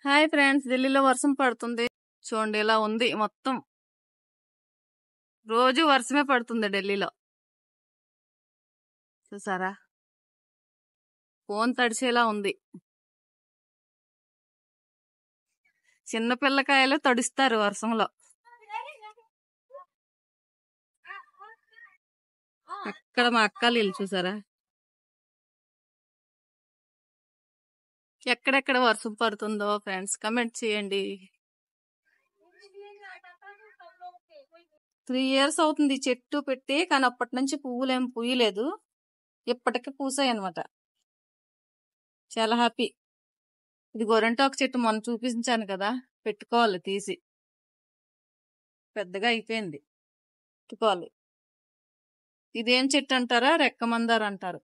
Hi friends, ఢిల్లీలో వర్షం పడుతుంది. చూడండి ఇలా ఉంది మొత్తం. రోజు వర్షమే పడుతుంది ఢిల్లీలో. చూసారా, ఫోన్ తడిచేలా ఉంది. చిన్న పిల్లకాయలు తడుస్తారు వర్షంలో. అక్కడ మా అక్కలు ఇల్లు చూసారా, ఎక్కడెక్కడ వర్షం పడుతుందో ఫ్రెండ్స్ కమెంట్ చేయండి. 3 years అవుతుంది చెట్టు పెట్టి, కానీ అప్పటి నుంచి పువ్వులేం పూయలేదు. ఇప్పటికి పూసాయి అనమాట. చాలా హ్యాపీ. ఇది గోరింటాకు చెట్టు మొన్న చూపించాను కదా, పెట్టుకోవాలి తీసి. పెద్దగా అయిపోయింది, పెట్టుకోవాలి. ఇదేం చెట్టు అంటారా? రెక్కమందార అంటారు.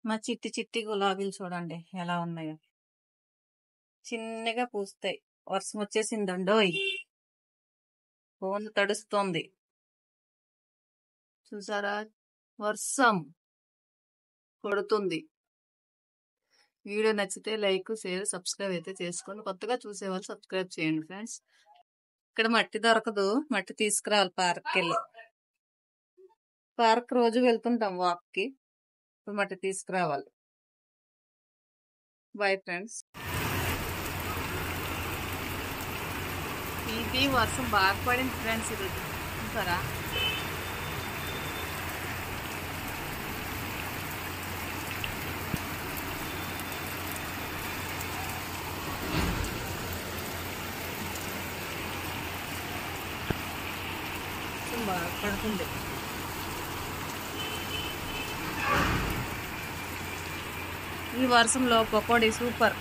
మా చిట్టి చిట్టి గులాబీలు చూడండి ఎలా ఉన్నాయో. చిన్నగా పూస్తాయి. వర్షం వచ్చేసిందండోయ్, ఫోన్ తడుస్తోంది. చూసారా, వర్షం పడుతుంది. వీడియో నచ్చితే లైక్, షేర్, సబ్స్క్రైబ్ అయితే చేసుకోండి. కొత్తగా చూసేవాళ్ళు సబ్స్క్రైబ్ చేయండి ఫ్రెండ్స్. ఇక్కడ మట్టి దొరకదు, మట్టి తీసుకురావాలి పార్క్కి వెళ్ళి. పార్క్ రోజు వెళ్తుంటాం వాక్కి, ఇప్పుడు మట్టి తీసుకురావాలి. Bye friends. ఇది వర్షం బాగా పడింది ఫ్రెండ్స్ ఈరోజు. చూసారా, బాగా పడుతుంది. ఈ వర్షంలో పకోడీ సూపర్.